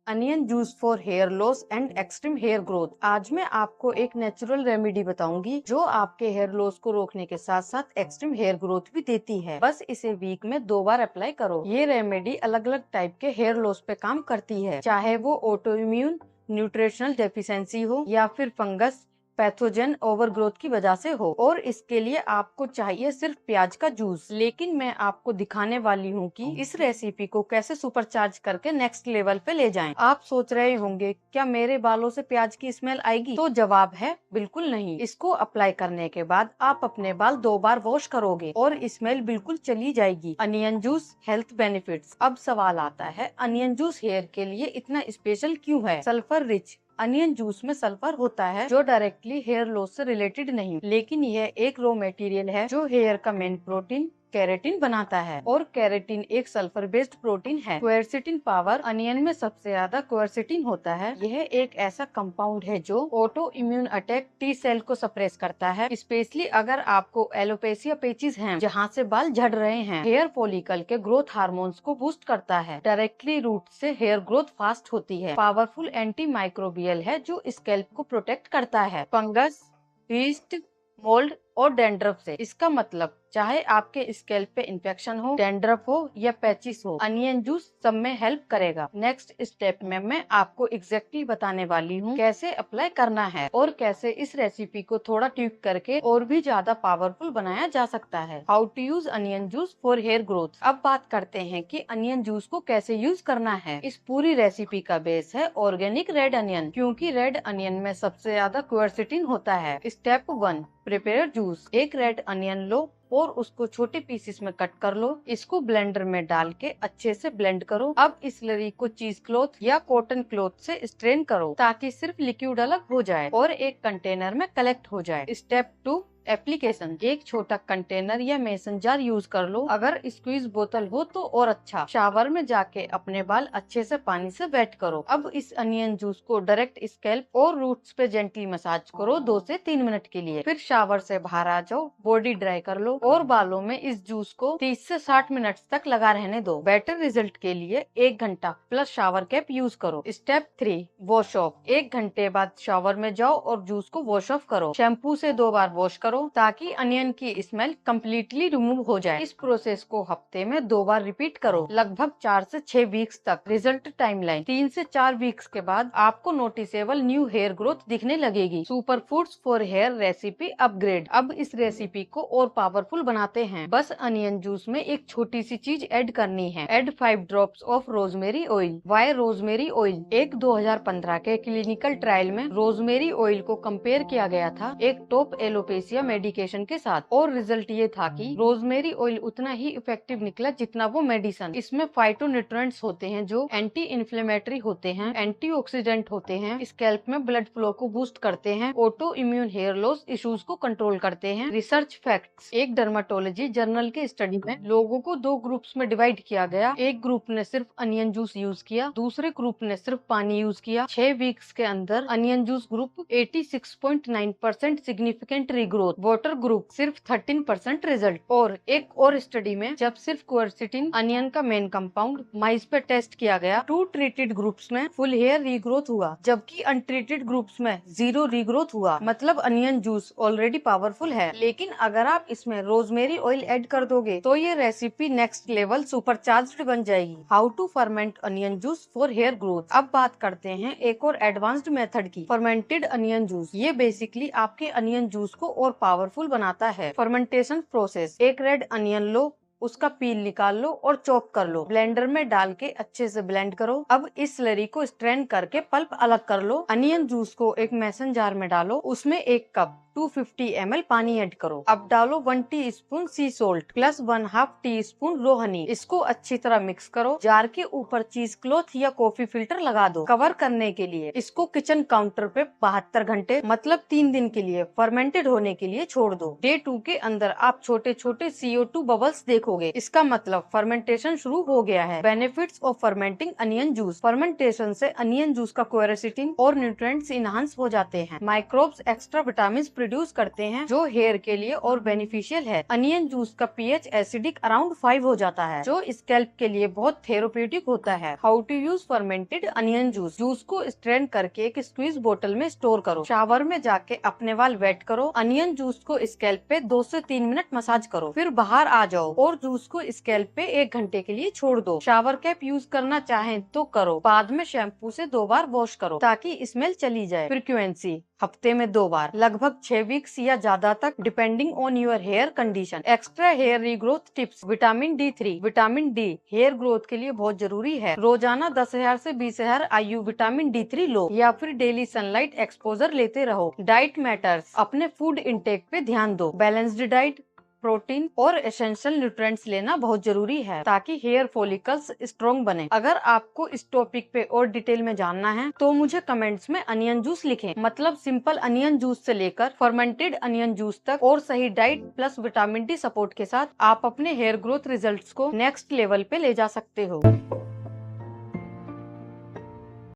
Onion juice for hair loss and extreme hair growth. आज मैं आपको एक नेचुरल रेमेडी बताऊंगी जो आपके हेयर लॉस को रोकने के साथ साथ एक्सट्रीम हेयर ग्रोथ भी देती है। बस इसे वीक में 2 बार अप्लाई करो। ये रेमेडी अलग अलग टाइप के हेयर लॉस पे काम करती है, चाहे वो ऑटो इम्यून, न्यूट्रिशनल डेफिशिएंसी हो या फिर फंगस, पैथोजन ओवरग्रोथ की वजह से हो। और इसके लिए आपको चाहिए सिर्फ प्याज का जूस। लेकिन मैं आपको दिखाने वाली हूँ कि इस रेसिपी को कैसे सुपरचार्ज करके नेक्स्ट लेवल पे ले जाएं। आप सोच रहे होंगे क्या मेरे बालों से प्याज की स्मेल आएगी? तो जवाब है बिल्कुल नहीं। इसको अप्लाई करने के बाद आप अपने बाल 2 बार वॉश करोगे और स्मेल बिल्कुल चली जाएगी। Onion juice health benefits. अब सवाल आता है, अनियन जूस हेयर के लिए इतना स्पेशल क्यों है? Sulphur rich. अनियन जूस में सल्फर होता है जो डायरेक्टली हेयर लॉस से रिलेटेड नहीं, लेकिन यह एक रॉ मटेरियल है जो हेयर का मेन प्रोटीन केराटिन बनाता है। और केराटिन एक सल्फर बेस्ड प्रोटीन है। Quercetin power. अनियन में सबसे ज्यादा क्वेरसिटिन होता है। यह एक ऐसा कंपाउंड है जो auto immune attack T cell को सप्रेस करता है, स्पेशली अगर आपको एलोपेसिया पेचिस हैं जहां से बाल झड़ रहे हैं। हेयर फॉलिकल के ग्रोथ हार्मोन्स को बूस्ट करता है। डायरेक्टली रूट से हेयर ग्रोथ फास्ट होती है। पावरफुल एंटी माइक्रोबियल है जो स्कैल्प को प्रोटेक्ट करता है फंगस, यीस्ट, मोल्ड और डैंड्रफ से। इसका मतलब चाहे आपके स्कैल्प पे इन्फेक्शन हो, डैंड्रफ हो या पैचिस हो, अनियन जूस सब में हेल्प करेगा। नेक्स्ट स्टेप में मैं आपको एग्जैक्टली बताने वाली हूँ कैसे अप्लाई करना है और कैसे इस रेसिपी को थोड़ा ट्यूक करके और भी ज्यादा पावरफुल बनाया जा सकता है। How to use onion juice for hair growth. अब बात करते हैं कि अनियन जूस को कैसे यूज करना है। इस पूरी रेसिपी का बेस है ऑर्गेनिक रेड अनियन, क्योंकि रेड अनियन में सबसे ज्यादा क्वेरसिटिन होता है। Step 1, prepare juice. एक रेड अनियन लो और उसको छोटे पीसेस में कट कर लो। इसको ब्लेंडर में डाल के अच्छे से ब्लेंड करो। अब इस स्लरी को चीज क्लॉथ या कॉटन क्लॉथ से स्ट्रेन करो ताकि सिर्फ लिक्विड अलग हो जाए और एक कंटेनर में कलेक्ट हो जाए। Step 2, application. एक छोटा कंटेनर या मेसन जार यूज कर लो। अगर स्क्वीज बोतल हो तो और अच्छा। शावर में जाके अपने बाल अच्छे से पानी से वेट करो। अब इस अनियन जूस को डायरेक्ट स्कैल्प और रूट्स पे जेंटली मसाज करो 2 से 3 मिनट के लिए। फिर शावर से बाहर आ जाओ, बॉडी ड्राई कर लो और बालों में इस जूस को 30 से 60 मिनट तक लगा रहने दो। बेटर रिजल्ट के लिए 1 घंटा प्लस शावर कैप यूज करो। Step 3, wash off. 1 घंटे बाद शावर में जाओ और जूस को वॉश ऑफ करो। शैम्पू से 2 बार वॉश करो ताकि अनियन की स्मेल कम्प्लीटली रिमूव हो जाए। इस प्रोसेस को हफ्ते में 2 बार रिपीट करो, लगभग 4 से 6 वीक्स तक। रिजल्ट टाइमलाइन 3 से 4 वीक्स के बाद आपको नोटिसेबल न्यू हेयर ग्रोथ दिखने लगेगी। Super foods for hair recipe upgrade. अब इस रेसिपी को और पावरफुल बनाते हैं। बस अनियन जूस में एक छोटी सी चीज ऐड करनी है। Add 5 drops of rosemary oil. Why rosemary oil? एक 2015 के क्लिनिकल ट्रायल में रोजमेरी ऑयल को कंपेयर किया गया था एक टॉप एलोपेसिया मेडिकेशन के साथ, और रिजल्ट ये था कि रोजमेरी ऑयल उतना ही इफेक्टिव निकला जितना वो मेडिसिन। इसमें फाइटोन्यूट्रिएंट्स होते हैं जो एंटी इन्फ्लेमेटरी होते हैं, एंटीऑक्सीडेंट होते हैं, स्कैल्प में ब्लड फ्लो को बूस्ट करते हैं, auto immune hair loss issues को कंट्रोल करते हैं। Research facts. एक डर्माटोलॉजी जर्नल के स्टडी में लोगों को 2 ग्रुप्स में डिवाइड किया गया। एक ग्रुप ने सिर्फ अनियन जूस यूज किया, दूसरे ग्रुप ने सिर्फ पानी यूज किया। 6 वीक्स के अंदर onion juice group 86.9% significant regrowth, water group सिर्फ 13% रिजल्ट। और एक और स्टडी में जब सिर्फ क्वेरसिटिन, अनियन का मेन कंपाउंड, माइस पे टेस्ट किया गया, 2 ट्रीटेड ग्रुप्स में फुल हेयर रीग्रोथ हुआ जबकि अनट्रीटेड ग्रुप्स में 0 रीग्रोथ हुआ। मतलब अनियन जूस ऑलरेडी पावरफुल है, लेकिन अगर आप इसमें रोजमेरी ऑयल ऐड कर दोगे तो ये रेसिपी नेक्स्ट लेवल सुपरचार्ज्ड बन जाएगी। How to ferment onion juice for hair growth. अब बात करते हैं एक और एडवांस्ड मेथड की, फर्मेंटेड अनियन जूस। ये बेसिकली आपके अनियन जूस को और पावरफुल बनाता है। Fermentation process. एक रेड अनियन लो, उसका पील निकाल लो और चॉप कर लो। ब्लेंडर में डाल के अच्छे से ब्लेंड करो। अब इस स्लरी को स्ट्रेन करके पल्प अलग कर लो। अनियन जूस को एक मेसन जार में डालो, उसमें 1 कप 250 ml पानी ऐड करो। अब डालो 1 टीस्पून सी सोल्ट प्लस 1/2 टीस्पून रो हनी। इसको अच्छी तरह मिक्स करो। जार के ऊपर चीज क्लॉथ या कॉफी फिल्टर लगा दो कवर करने के लिए। इसको किचन काउंटर पे 72 घंटे मतलब 3 दिन के लिए फर्मेंटेड होने के लिए छोड़ दो। डे 2 के अंदर आप छोटे छोटे CO2 बबल्स देखोगे। इसका मतलब फर्मेंटेशन शुरू हो गया है। Benefits of fermenting onion juice. Fermentation से अनियन जूस का क्वेरसिटिन और न्यूट्रिएंट्स इनहांस हो जाते हैं। माइक्रोब्स एक्स्ट्रा विटामिन प्रोड्यूस करते हैं जो हेयर के लिए और बेनिफिशियल है। अनियन जूस का pH एसिडिक अराउंड 5 हो जाता है जो स्कैल्प के लिए बहुत थेरेप्यूटिक होता है। How to use fermented onion juice. Juice को स्ट्रेन करके एक स्क्वीज बोतल में स्टोर करो। शावर में जाके अपने बाल वेट करो। अनियन जूस को स्कैल्प पे 2 से 3 मिनट मसाज करो, फिर बाहर आ जाओ और जूस को स्कैल्प पे 1 घंटे के लिए छोड़ दो। शावर कैप यूज करना चाहें तो करो। बाद में शैम्पू से 2 बार वॉश करो ताकि स्मेल चली जाए। फ्रीक्वेंसी हफ्ते में 2 बार, लगभग 6 वीक्स या ज्यादा तक depending on your hair condition. Extra hair regrowth tips. Vitamin D3। Vitamin D hair growth के लिए बहुत जरूरी है। रोजाना 10,000 से 20,000 IU विटामिन D3 लो या फिर डेली सनलाइट एक्सपोजर लेते रहो। Diet matters. अपने फूड इंटेक पे ध्यान दो। बैलेंस्ड डाइट, प्रोटीन और एसेंशियल न्यूट्रिएंट्स लेना बहुत जरूरी है ताकि हेयर फॉलिकल्स स्ट्रॉन्ग बने। अगर आपको इस टॉपिक पे और डिटेल में जानना है तो मुझे कमेंट्स में अनियन जूस लिखें, मतलब सिंपल अनियन जूस से लेकर फर्मेंटेड अनियन जूस तक, और सही diet plus vitamin D support के साथ आप अपने हेयर ग्रोथ रिजल्ट्स को नेक्स्ट लेवल पे ले जा सकते हो।